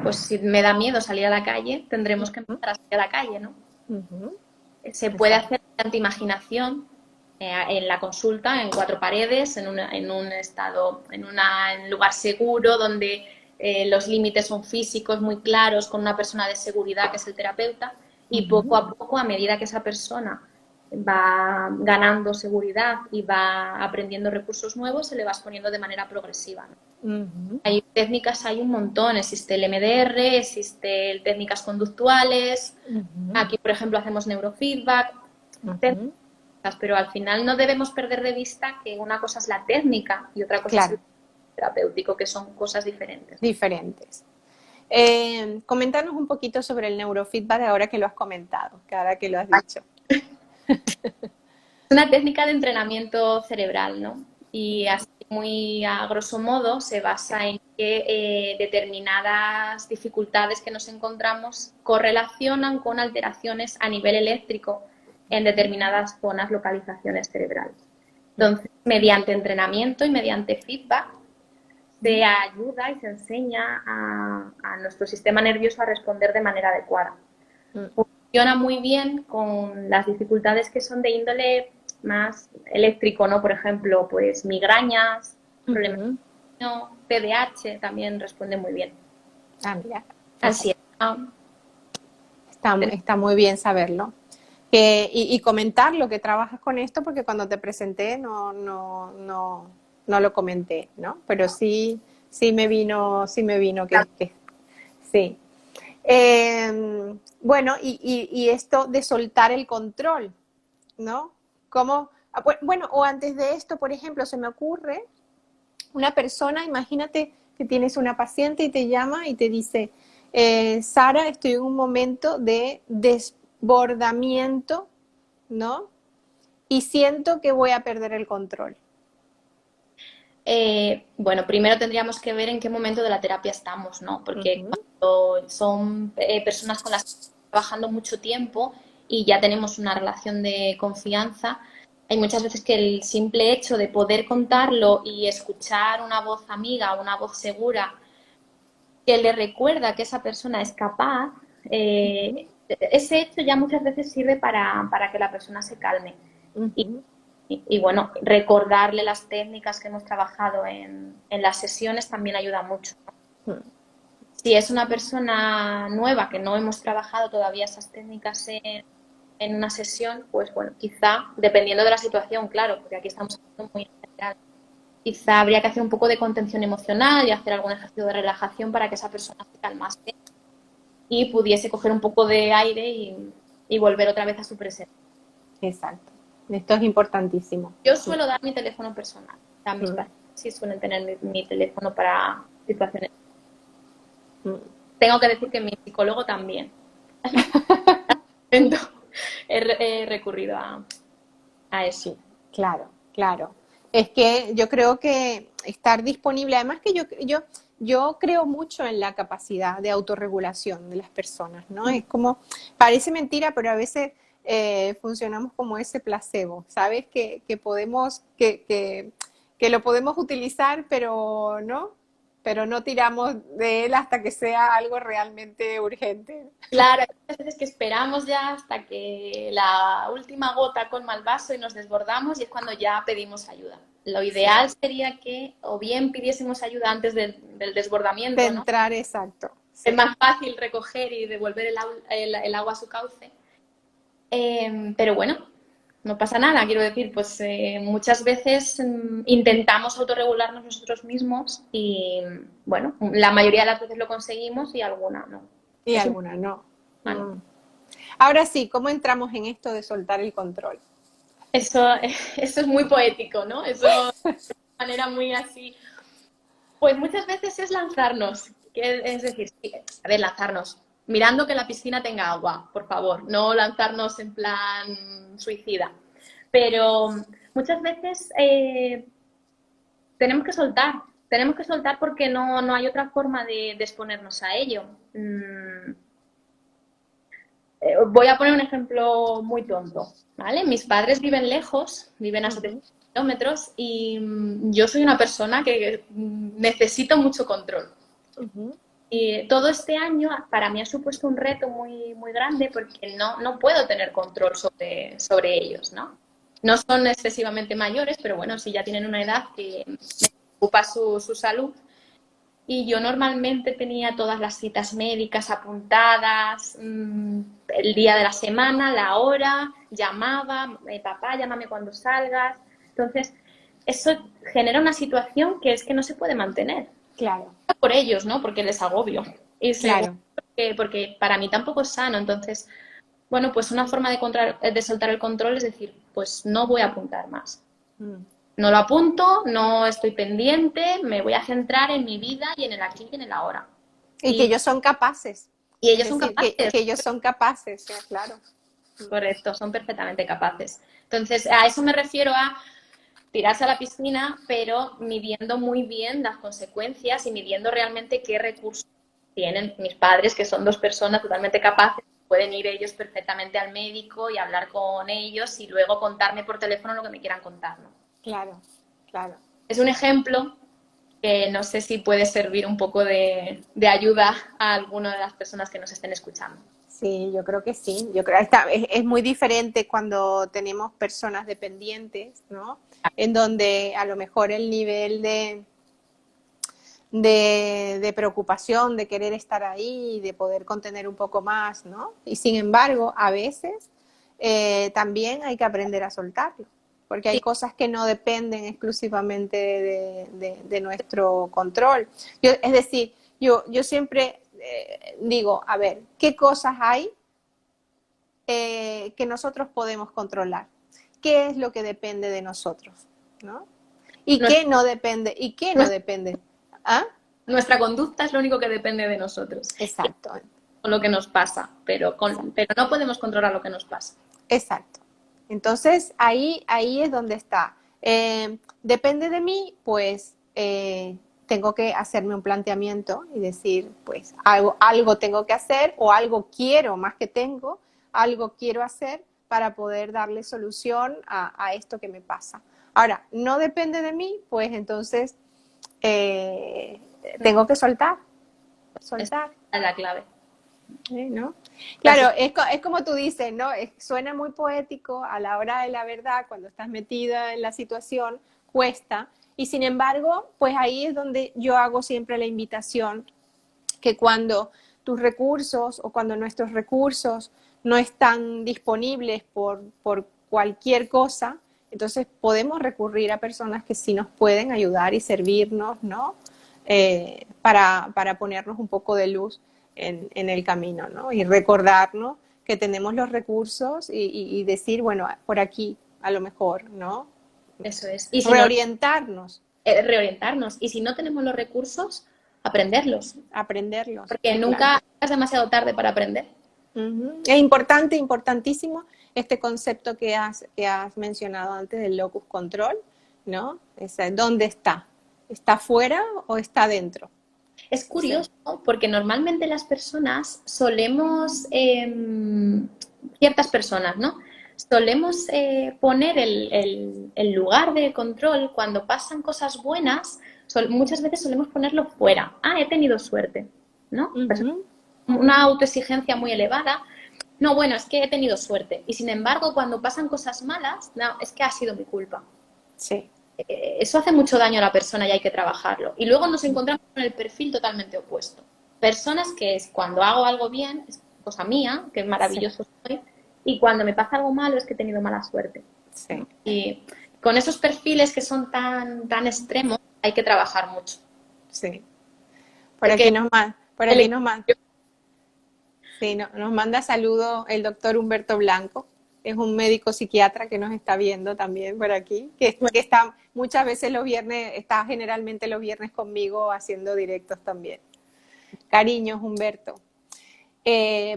pues si me da miedo salir a la calle, tendremos que empezar a salir a la calle, ¿no? Se puede hacer mediante imaginación en la consulta, en 4 paredes, en un estado, en un lugar seguro, donde los límites son físicos, muy claros, con una persona de seguridad que es el terapeuta, y poco a poco, a medida que esa persona va ganando seguridad y va aprendiendo recursos nuevos, se le va exponiendo de manera progresiva, ¿no? Hay técnicas, hay un montón. Existe el MDR, existe técnicas conductuales. Aquí, por ejemplo, hacemos neurofeedback. Pero al final no debemos perder de vista que una cosa es la técnica y otra cosa es el terapéutico, que son cosas diferentes. Diferentes. Coméntanos un poquito sobre el neurofeedback ahora que lo has comentado, que ahora que lo has dicho. Es una técnica de entrenamiento cerebral, ¿no? Y así muy a grosso modo se basa en que determinadas dificultades que nos encontramos correlacionan con alteraciones a nivel eléctrico en determinadas zonas, localizaciones cerebrales. Entonces, mediante entrenamiento y mediante feedback se ayuda y se enseña a nuestro sistema nervioso a responder de manera adecuada. Funciona muy bien con las dificultades que son de índole más eléctrico, ¿no? Por ejemplo, pues migrañas, problemas de sueño, TDAH también responde muy bien. Ah, mira. Ansiedad. Está muy bien saberlo. Y comentarlo, que trabajas con esto, porque cuando te presenté no lo comenté, ¿no? Pero sí me vino que sí. Bueno, y esto de soltar el control, ¿no? ¿Cómo? Bueno, o antes de esto, por ejemplo, se me ocurre una persona, imagínate que tienes una paciente y te llama y te dice, Sara, estoy en un momento de desbordamiento, ¿no? Y siento que voy a perder el control. Bueno, primero tendríamos que ver en qué momento de la terapia estamos, ¿no? Porque cuando son personas con las que estamos trabajando mucho tiempo y ya tenemos una relación de confianza, hay muchas veces que el simple hecho de poder contarlo y escuchar una voz amiga, una voz segura, que le recuerda que esa persona es capaz, ese hecho ya muchas veces sirve para que la persona se calme. Y bueno, recordarle las técnicas que hemos trabajado en las sesiones también ayuda mucho, ¿no? Si es una persona nueva que no hemos trabajado todavía esas técnicas en una sesión, pues bueno, quizá, dependiendo de la situación, claro, porque aquí estamos hablando muy en general, quizá habría que hacer un poco de contención emocional y hacer algún ejercicio de relajación para que esa persona se calmase y pudiese coger un poco de aire y volver otra vez a su presencia. Exacto. Esto es importantísimo. Yo suelo dar mi teléfono personal. O sea, mis pacientes sí suelen tener mi teléfono para situaciones. Tengo que decir que mi psicólogo también. He recurrido a eso. Sí, claro, claro. Es que yo creo que estar disponible, además que yo creo mucho en la capacidad de autorregulación de las personas, ¿no? Es como, parece mentira, pero a veces funcionamos como ese placebo, ¿sabes? Que podemos, que lo podemos utilizar, pero no tiramos de él hasta que sea algo realmente urgente. Claro, hay muchas veces que esperamos ya hasta que la última gota colma el vaso y nos desbordamos y es cuando ya pedimos ayuda. Lo ideal sería que o bien pidiésemos ayuda antes del desbordamiento, De ¿no? entrar, exacto. Sí. Es más fácil recoger y devolver el agua a su cauce. Pero bueno, no pasa nada, quiero decir, pues muchas veces intentamos autorregularnos nosotros mismos y, bueno, la mayoría de las veces lo conseguimos y alguna no. Y Es un algunas no. humano. Ahora sí, ¿cómo entramos en esto de soltar el control? Eso, eso es muy poético, ¿no? Eso de manera muy así. Pues muchas veces es lanzarnos, es decir, sí, a ver, lanzarnos, mirando que la piscina tenga agua, por favor, no lanzarnos en plan suicida. Pero muchas veces tenemos que soltar porque no hay otra forma de exponernos a ello. Voy a poner un ejemplo muy tonto, ¿vale? Mis padres viven lejos, viven a 700 kilómetros y yo soy una persona que necesito mucho control. Y todo este año para mí ha supuesto un reto muy, muy grande porque no puedo tener control sobre ellos, ¿no? No son excesivamente mayores, pero bueno, sí ya tienen una edad que me preocupa su salud. Y yo normalmente tenía todas las citas médicas apuntadas, el día de la semana, la hora, llamaba, papá, llámame cuando salgas. Entonces, eso genera una situación que es que no se puede mantener. Claro, Por ellos, ¿no? Porque les agobio. Y segundo, claro. porque para mí tampoco es sano. Entonces, bueno, pues una forma de soltar el control es decir, pues no voy a apuntar más. No lo apunto, no estoy pendiente, me voy a centrar en mi vida y en el aquí y en el ahora. Y que ellos son capaces. Y Es ellos son decir, capaces, que ellos son capaces, claro. correcto, son perfectamente capaces. Entonces, a eso me refiero a tirarse a la piscina, pero midiendo muy bien las consecuencias y midiendo realmente qué recursos tienen mis padres, que son dos personas totalmente capaces. Pueden ir ellos perfectamente al médico y hablar con ellos y luego contarme por teléfono lo que me quieran contar, ¿no? Claro, claro. Es un ejemplo que no sé si puede servir un poco de ayuda a alguna de las personas que nos estén escuchando. Sí, yo creo que sí. Yo creo que es muy diferente cuando tenemos personas dependientes, ¿no? En donde a lo mejor el nivel de preocupación, de querer estar ahí, de poder contener un poco más, ¿no? Y sin embargo, a veces también hay que aprender a soltarlo, porque hay Sí, cosas que no dependen exclusivamente de nuestro control. Es decir, yo siempre digo, a ver, ¿qué cosas hay que nosotros podemos controlar? ¿Qué es lo que depende de nosotros? ¿No? ¿Y qué no depende? ¿Y qué no depende? ¿Ah? nuestra conducta es lo único que depende de nosotros, Exacto, con lo que nos pasa, pero no podemos controlar lo que nos pasa. exacto. Entonces, ahí es donde está. Depende de mí, pues tengo que hacerme un planteamiento y decir, pues algo tengo que hacer o algo quiero, más que tengo, algo quiero hacer para poder darle solución a esto que me pasa. Ahora, no depende de mí, pues entonces tengo que soltar, Esa soltar. es la clave. ¿No? La Claro, es como tú dices, ¿no? Suena muy poético a la hora de la verdad, cuando estás metida en la situación, cuesta. Y sin embargo, pues ahí es donde yo hago siempre la invitación, que cuando tus recursos o cuando nuestros recursos no están disponibles por cualquier cosa, entonces podemos recurrir a personas que sí nos pueden ayudar y servirnos, ¿no? Para ponernos un poco de luz en el camino, ¿no? Y recordarnos que tenemos los recursos y decir, bueno, por aquí a lo mejor, ¿no? Eso es. Y si no, Reorientarnos, reorientarnos. Y si no tenemos los recursos, aprenderlos. aprenderlos, Porque claro. nunca es demasiado tarde para aprender. Es importante, importantísimo este concepto que has mencionado antes del locus control, ¿no? ¿Dónde está? ¿Está fuera o está dentro? Es Sí. curioso porque normalmente las personas solemos, ciertas personas, ¿no? Solemos poner el lugar de control cuando pasan cosas buenas, muchas veces solemos ponerlo fuera. Ah, he tenido suerte, ¿no? Una autoexigencia muy elevada. No, bueno, es que he tenido suerte. Y sin embargo, cuando pasan cosas malas, no, es que ha sido mi culpa. Sí. Eso hace mucho daño a la persona y hay que trabajarlo. Y luego nos encontramos con el perfil totalmente opuesto. Personas que es cuando hago algo bien, es cosa mía, que Sí. maravilloso soy, y cuando me pasa algo malo es que he tenido mala suerte. Sí. Y con esos perfiles que son tan extremos hay que trabajar mucho. Sí. Por Sé aquí que sí, nos manda saludo el doctor Humberto Blanco, es un médico psiquiatra que nos está viendo también por aquí, que está muchas veces los viernes, está generalmente los viernes conmigo haciendo directos también. Cariños, Humberto.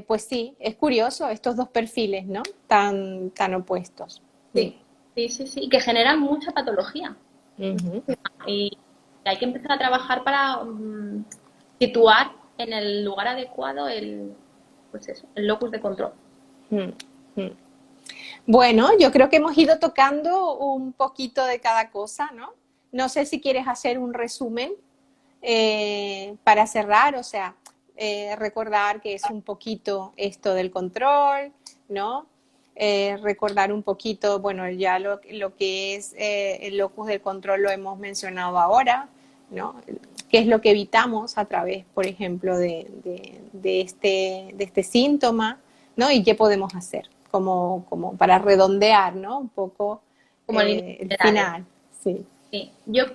Pues sí, es curioso estos dos perfiles, ¿no? Tan opuestos. sí, sí, y que generan mucha patología. Ujú. Y hay que empezar a trabajar para situar en el lugar adecuado pues eso, el locus de control. Mm, mm. Bueno, yo creo que hemos ido tocando un poquito de cada cosa, ¿no? No sé si quieres hacer un resumen para cerrar, o sea, recordar que es un poquito esto del control, ¿no? Recordar un poquito, bueno, ya lo que es el locus del control lo hemos mencionado ahora, ¿no? ¿Qué es lo que evitamos a través, por ejemplo, de este síntoma, ¿no? Y qué podemos hacer, como para redondear, ¿no? Un poco Como líneas el generales. final, sí. Sí. Yo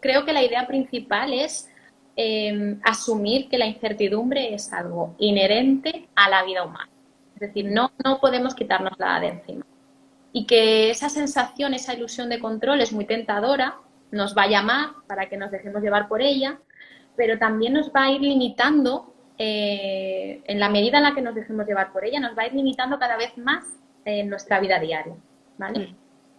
creo que la idea principal es asumir que la incertidumbre es algo inherente a la vida humana. Es decir, no podemos quitárnosla de encima. Y que esa sensación, esa ilusión de control es muy tentadora, nos va a llamar para que nos dejemos llevar por ella, pero también nos va a ir limitando, en la medida en la que nos dejemos llevar por ella, nos va a ir limitando cada vez más en nuestra vida diaria, ¿vale?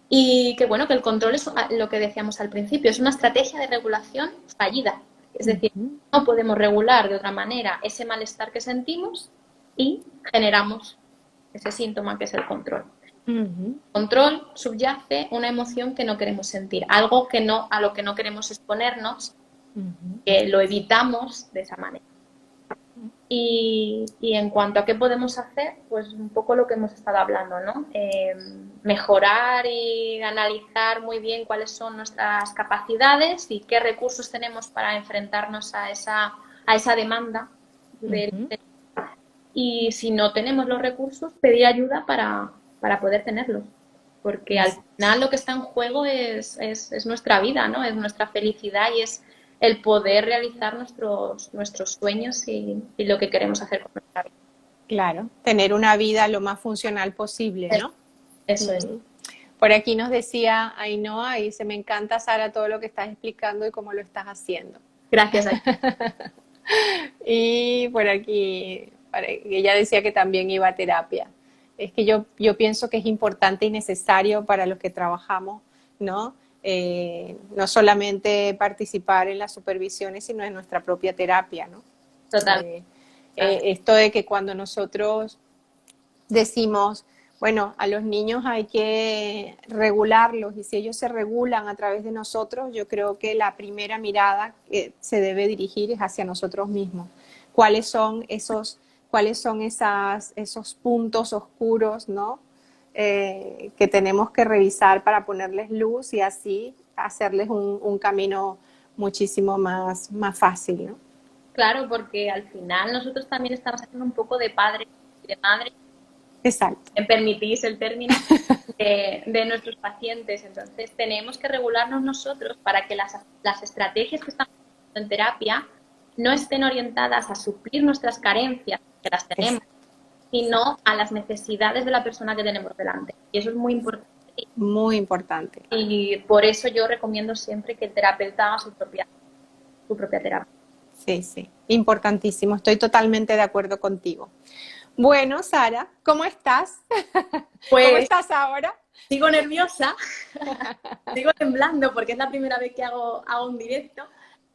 Y que bueno, que el control es lo que decíamos al principio, es una estrategia de regulación fallida. Es decir, no podemos regular de otra manera ese malestar que sentimos y generamos ese síntoma que es el control. Control subyace una emoción que no queremos sentir, algo a lo que no queremos exponernos, que lo evitamos de esa manera. Y en cuanto a qué podemos hacer, pues un poco lo que hemos estado hablando, ¿no? Mejorar y analizar muy bien cuáles son nuestras capacidades y qué recursos tenemos para enfrentarnos a esa demanda. Y si no tenemos los recursos, pedir ayuda para poder tenerlos. Porque al final lo que está en juego es nuestra vida, ¿no? Es nuestra felicidad y es el poder realizar nuestros sueños y lo que queremos hacer con nuestra vida. Claro, tener una vida lo más funcional posible, ¿no? Eso es. Por aquí nos decía Ainhoa, y se me encanta, Sara, todo lo que estás explicando y cómo lo estás haciendo. Gracias. Y por aquí, ella decía que también iba a terapia. Es que yo pienso que es importante y necesario para los que trabajamos, ¿no? No solamente participar en las supervisiones, sino en nuestra propia terapia, ¿no? Total. Esto de que cuando nosotros decimos, bueno, a los niños hay que regularlos y si ellos se regulan a través de nosotros, yo creo que la primera mirada que se debe dirigir es hacia nosotros mismos. ¿Cuáles son esos puntos oscuros, ¿no? Que tenemos que revisar para ponerles luz y así hacerles un camino muchísimo más fácil, ¿no? Claro, porque al final nosotros también estamos haciendo un poco de padre y de madre. Exacto. ¿Me permitís el término? De nuestros pacientes. Entonces, tenemos que regularnos nosotros para que las estrategias que estamos haciendo en terapia no estén orientadas a suplir nuestras carencias, que las tenemos, sino a las necesidades de la persona que tenemos delante. Y eso es muy importante. Muy importante. Y por eso yo recomiendo siempre que el terapeuta haga su propia terapia. Sí, importantísimo. Estoy totalmente de acuerdo contigo. Bueno, Sara, ¿cómo estás? Pues, ¿cómo estás ahora? Sigo nerviosa, sigo temblando porque es la primera vez que hago un directo,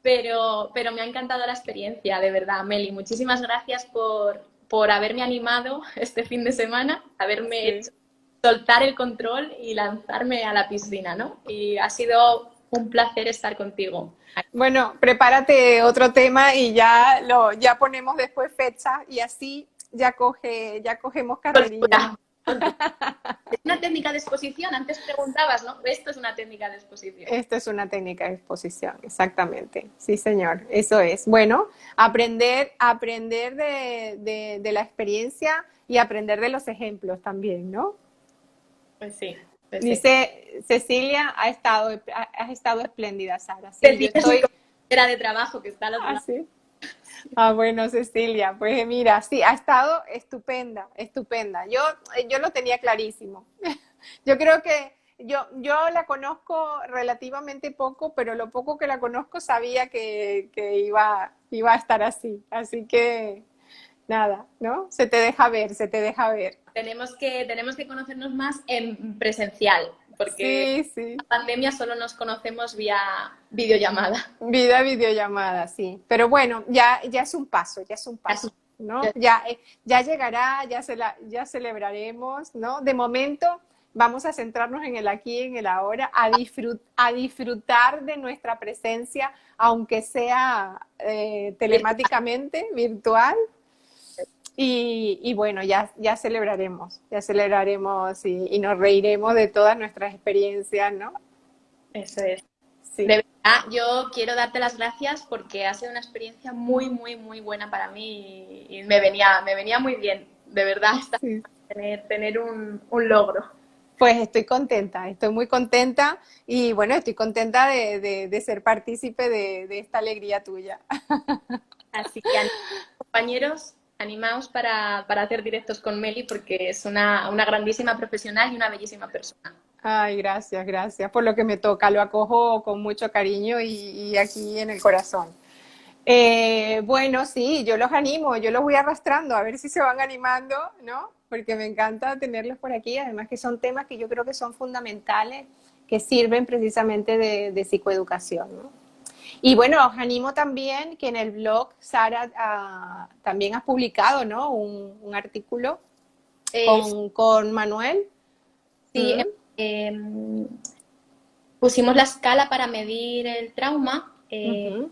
pero me ha encantado la experiencia, de verdad, Meli. Muchísimas gracias por haberme animado este fin de semana, haberme hecho soltar el control y lanzarme a la piscina, ¿no? Y ha sido un placer estar contigo. Bueno, prepárate otro tema y ya ponemos después fecha y así ya cogemos carrerilla. Es una técnica de exposición, antes preguntabas, ¿no? Esto es una técnica de exposición. Esto es una técnica de exposición, exactamente. Sí, señor, eso es. Bueno, aprender de la experiencia y aprender de los ejemplos también, ¿no? Pues sí, pues sí. Dice Cecilia, has estado espléndida, Sara. Sí, yo Cecilia es mi estoy compañera de trabajo que está al otro lado. así. Ah, bueno, Cecilia, pues mira, sí, ha estado estupenda, estupenda. Yo lo tenía clarísimo. Yo creo que yo la conozco relativamente poco, pero lo poco que la conozco sabía que iba a estar así. Así que nada, ¿no? Se te deja ver, se te deja ver. Tenemos que conocernos más en presencial, porque Sí, en sí. la pandemia solo nos conocemos vía videollamada. Videollamada, sí. Pero bueno, ya es un paso, ya es un paso, ¿no? Ya llegará, ya celebraremos, ¿no? De momento vamos a centrarnos en el aquí y en el ahora, a disfrutar de nuestra presencia, aunque sea telemáticamente, virtual. Y bueno, ya celebraremos y nos reiremos de todas nuestras experiencias, ¿no? Eso es. Sí. De verdad, yo quiero darte las gracias porque ha sido una experiencia muy, muy, muy buena para mí y me venía muy bien, de verdad, Sí. tener un logro. Pues estoy contenta, estoy muy contenta y bueno, estoy contenta de ser partícipe de esta alegría tuya. Así que, compañeros, animaos para hacer directos con Meli porque es una grandísima profesional y una bellísima persona. Ay, gracias, gracias por lo que me toca, lo acojo con mucho cariño y aquí en el corazón. Bueno, sí, yo los animo, yo los voy arrastrando a ver si se van animando, ¿no? Porque me encanta tenerlos por aquí, además que son temas que yo creo que son fundamentales, que sirven precisamente de psicoeducación, ¿no? Y bueno, os animo también que en el blog, Sara, también has publicado, ¿no? Un artículo Eh, con Manuel. sí, ¿Mm? pusimos la escala para medir el trauma. Ujú.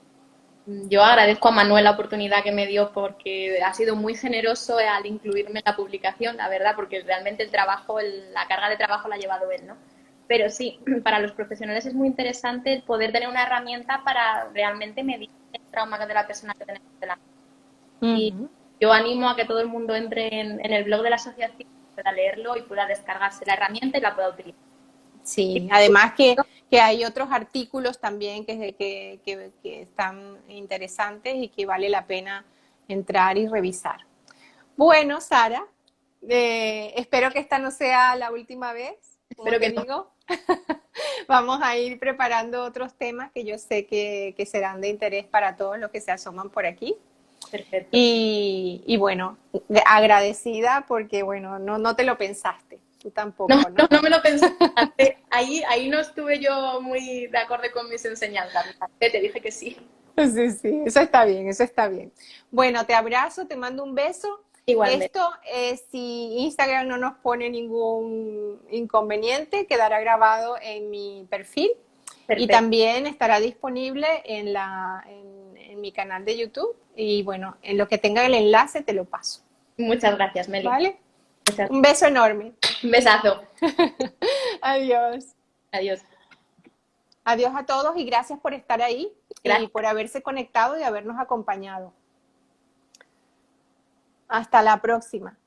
Yo agradezco a Manuel la oportunidad que me dio porque ha sido muy generoso al incluirme en la publicación, la verdad, porque realmente el trabajo, la carga de trabajo la ha llevado él, ¿no? Pero sí, para los profesionales es muy interesante el poder tener una herramienta para realmente medir el trauma de la persona que tenemos delante. Y Ujú. yo animo a que todo el mundo entre en el blog de la asociación, pueda leerlo y pueda descargarse la herramienta y la pueda utilizar. Sí, además que hay otros artículos también que están interesantes y que vale la pena entrar y revisar. Bueno, Sara, espero que esta no sea la última vez, como Espero te que no. digo. Vamos a ir preparando otros temas que yo sé que serán de interés para todos los que se asoman por aquí. Perfecto. Y bueno, agradecida porque, bueno, no te lo pensaste, tú No, tampoco, no, ¿no? no me lo pensé. Ahí no estuve yo muy de acuerdo con mis enseñanzas. Te dije que sí. Sí, sí, eso está bien, eso está bien. Bueno, te abrazo, te mando un beso. Igualmente. Esto, si Instagram no nos pone ningún inconveniente, quedará grabado en mi perfil y Perfecto. también estará disponible en mi canal de YouTube. Y bueno, en lo que tenga el enlace te lo paso. Muchas gracias, Meli. ¿Vale? Muchas... Un beso enorme. Un besazo. Adiós. Adiós. Adiós a todos y gracias por estar ahí y Gracias. por haberse conectado y habernos acompañado. Hasta la próxima.